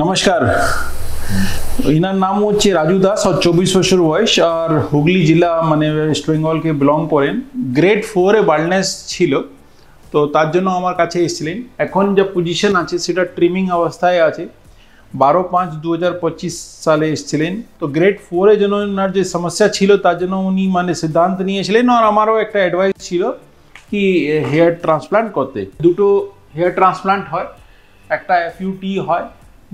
নমস্কার, ইনার নাম হচ্ছে রাজু দাস আর 24 বছর বয়স আর হুগলি জেলা মানে ওয়েস্ট বেঙ্গলকে বিলং করেন। গ্রেড 4 এ বার্ডনেস ছিল, তো তার জন্য আমার কাছে এসেছিলেন। এখন যে পজিশন আছে সেটা ট্রিমিং অবস্থায় আছে। 12/5/2025 সালে এসেছিলেন। তো গ্রেড 4 এর জন্য ওনার যে সমস্যা ছিল তার জন্য উনি মানে সিদ্ধান্ত নিয়েছিলেন, আর আমারও একটা অ্যাডভাইস ছিল কি হেয়ার ট্রান্সপ্লান্ট করতে। দুটো হেয়ার ট্রান্সপ্লান্ট হয়, একটা FUT হয়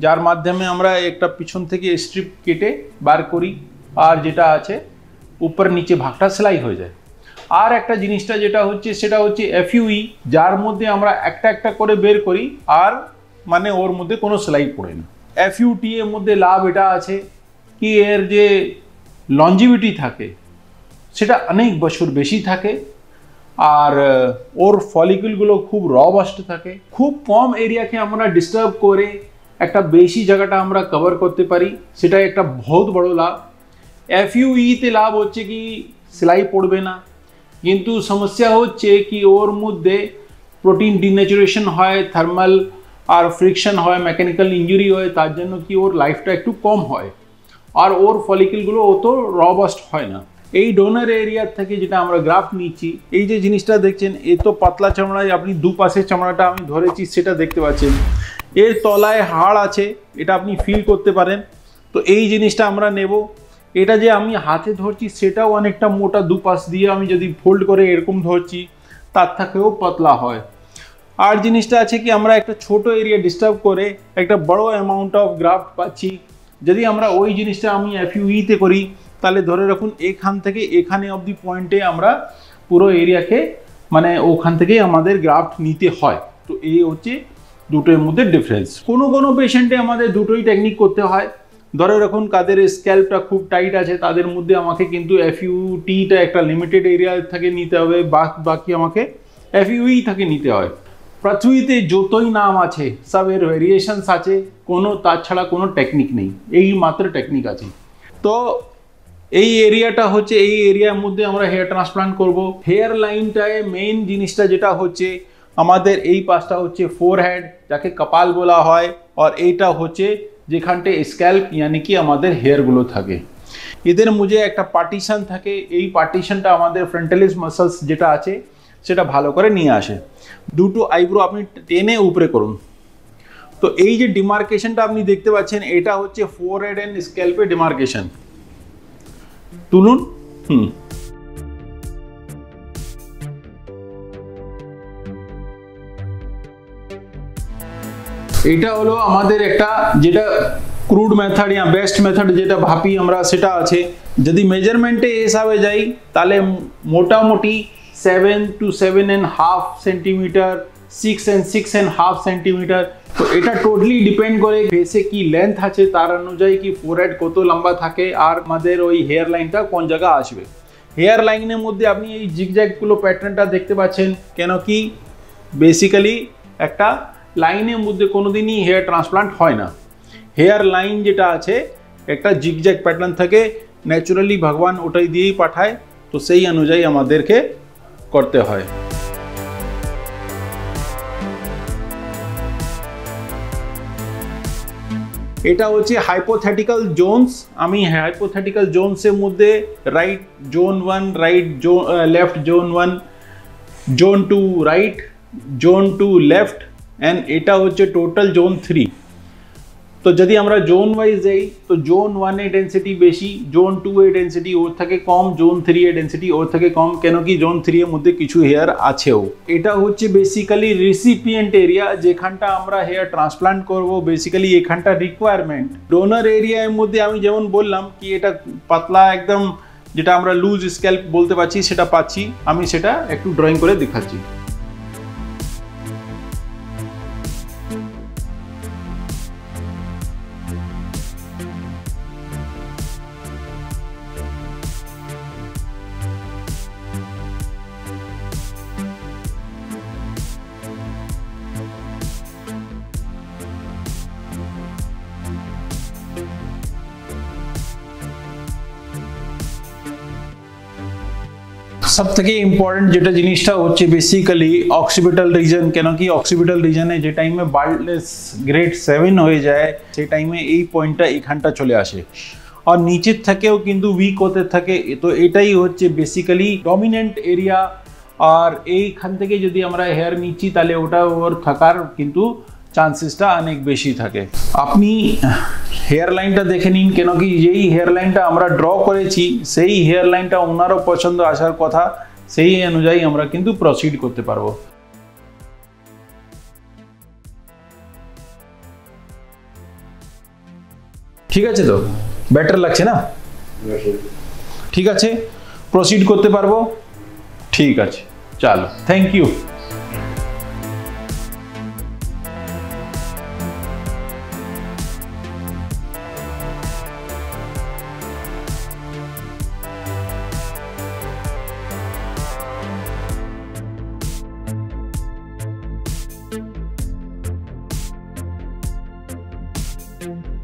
যার মাধ্যমে আমরা একটা পিছন থেকে স্ট্রিপ কেটে বার করি, আর যেটা আছে উপর নিচে ভাগটা সেলাই হয়ে যায়। আর একটা জিনিসটা যেটা হচ্ছে সেটা হচ্ছে FUE, যার মধ্যে আমরা একটা একটা করে বের করি আর মানে ওর মধ্যে কোনো সেলাই পড়ে না। FUT এর মধ্যে লাভ এটা আছে কি এর যে লঞ্জিভিটি থাকে সেটা অনেক বছর বেশি থাকে, আর ওর ফলিকুলগুলো খুব রবাস্ট থাকে। খুব কম এরিয়াকে আমরা ডিস্টার্ব করে একটা বেশি জায়গাটা আমরা কভার করতে পারি, সেটা একটা বহুত বড় লাভ। FUE তে লাভ হচ্ছে কি সেলাই পড়বে না, কিন্তু সমস্যা হচ্ছে কি ওর মধ্যে প্রোটিন ডিনেচারেশন হয়, থার্মাল আর ফ্রিকশন হয়, মেকানিক্যাল ইঞ্জুরি হয়, তার জন্য কি ওর লাইফটা একটু কম হয় আর ওর ফলিকুলগুলো অত রবাস্ট হয় না। এই ডোনার এরিয়া থেকে যেটা আমরা গ্রাফট নিচ্ছি, এই যে জিনিসটা দেখছেন এ তো পাতলা চামড়ায়, আপনি দুপাশের চামড়াটা আমি ধরেছি সেটা দেখতে পাচ্ছেন। এর তলায় হাড় আছে, এটা আপনি ফিল করতে পারেন। তো এই জিনিসটা আমরা নেব। এটা যে আমি হাতে ধরছি সেটাও অনেকটা মোটা, দুপাশ দিয়ে আমি যদি ফোল্ড করে এরকম ধরছি তার থেকেও পাতলা হয়। আর জিনিসটা আছে কি আমরা একটা ছোট এরিয়া ডিস্টার্ব করে একটা বড় অ্যামাউন্ট অফ গ্রাফট পাচ্ছি। যদি আমরা ওই জিনিসটা আমি FUE তে করি তাহলে ধরে রাখুন এখান থেকে এখানে অবধি পয়েন্টে আমরা পুরো এরিয়াকে মানে ওখান থেকে আমাদের গ্রাফট নিতে হয়। তো এই হচ্ছে দুটোর মধ্যে ডিফারেন্স। কোনো পেশেন্টে আমাদের দুটোই টেকনিক করতে হয়। ধরে রাখুন কাদের স্ক্যাল্পটা খুব টাইট আছে তাদের মধ্যে আমাকে কিন্তু FUT-টা একটা লিমিটেড এরিয়া থেকে নিতে হবে, বাকি আমাকে FUE থেকে নিতে হয়। পৃথিবীতে যতই নাম আছে সব এর ভেরিয়েশনস আছে, কোনো তাছাড়া কোনো টেকনিক নেই, এই মাত্র টেকনিক আছে। তো এই এরিয়াটা হচ্ছে এই এরিয়ার মধ্যে আমরা হেয়ার ট্রান্সপ্লান্ট করব। হেয়ার লাইনটায় মেইন জিনিসটা যেটা হচ্ছে আমাদের এই পাশটা হচ্ছে ফোরহেড, যাকে কপাল বলা হয়, আর এইটা হচ্ছে যেখানটা স্ক্যাল্প यानी কি আমাদের হেয়ারগুলো থাকে। এদের মধ্যে একটা পার্টিশন থাকে, এই পার্টিশনটা আমাদের ফ্রন্টালিস মাসলস যেটা আছে সেটা ভালো করে নিয়ে আসে। দুটো আইব্রো আপনি টেনে উপরে করুন, তো এই যে ডিমার্কেশনটা আপনি দেখতে পাচ্ছেন এটা হচ্ছে ফোরহেড এন্ড স্ক্যাল্পের ডিমার্কেশন। তুলুন। এটা হলো আমাদের একটা যেটা ক্রুড মেথড या বেস্ট মেথড যেটা ভাবি আমরা সেটা আছে। যদি মেজারমেন্টে হিসাবে যাই তাহলে মোটামুটি 7 to 7.5 সেন্টিমিটার, 6 and 6.5 সেন্টিমিটার। তো এটা টোটালি ডিপেন্ড করে ফেসে কি লেন্থ আছে তার অনুযায়ী কি ফোরহেড কত লম্বা থাকে আর আমাদের ওই হেয়ার লাইনটা কোন জায়গা আসবে। হেয়ার লাইনের মধ্যে আপনি এই জিগজ্যাগগুলো প্যাটার্নটা দেখতে পাচ্ছেন, কেন কি বেসিক্যালি একটা লাইনের মধ্যে কোনোদিনই হেয়ার ট্রান্সপ্লান্ট হয় না। হেয়ার লাইন যেটা আছে একটা জিগজ্যাগ প্যাটার্ন থেকে ন্যাচুরালি ভগবান ওটাই দিয়েই পাঠায়, তো সেই অনুযায়ী আমাদেরকে করতে হয়। এটা হচ্ছে হাইপোথেটিক্যাল জোনস। আমি হাইপোথেটিক্যাল জোনসের মধ্যে right zone 1, right zone, left zone 1, zone 2 right, zone 2 left, and এটা হচ্ছে টোটাল জোন 3। তো যদি আমরা জোন ওয়াইজ যাই তো জোন 1 এর ডেন্সিটি বেশি, জোন 2 এর ডেন্সিটি ওর থেকে কম, জোন 3 এর ডেন্সিটি ওর থেকে কম, কেন কি জোন 3 এর মধ্যে কিছু হেয়ার আছেও। এটা হচ্ছে বেসিক্যালি রিসিপিয়েন্ট এরিয়া যেখানটা আমরা হেয়ার ট্রান্সপ্লান্ট করব। বেসিক্যালি এখানটা রিকোয়ারমেন্ট। ডোনার এরিয়ার মধ্যে আমি যেমন বললাম কি এটা পাতলা একদম, যেটা আমরা লুজ স্ক্যাল্প বলতে পারছি সেটা পাচ্ছি। আমি সেটা একটু ড্রয়িং করে দেখাচ্ছি। সব থেকে ইম্পর্টেন্ট যেটা জিনিসটা হচ্ছে বেসিক্যালি অক্সিপিটাল রিজন, কেন কি অক্সিপিটাল রিজনে যে টাইমে বাল্ডনেস গ্রেড 7 হয়ে যায় সেই টাইমে এই পয়েন্টটা এখানটা চলে আসে আর নিচের থেকেও কিন্তু উইক হতে থাকে। তো এটাই হচ্ছে বেসিক্যালি ডমিনেন্ট এরিয়া। আর এইখান থেকে যদি আমরা হেয়ার নিচ্ছি তাহলে ওটা ওর থাকার কিন্তু চান্সেসটা অনেক বেশি থাকে। আপনি হেয়ার লাইনটা দেখে নিন, কেন কি যেই হেয়ার লাইনটা আমরা ড্র করেছি সেই হেয়ার লাইনটা ওনারও পছন্দ আসার কথা, সেই অনুযায়ী আমরা কিন্তু প্রসিড করতে পারবো। ঠিক আছে, তো বেটার লাগছে না? ঠিক আছে, প্রসিড করতে পারবো। ঠিক আছে, চলো, থ্যাংক ইউ। Thank you.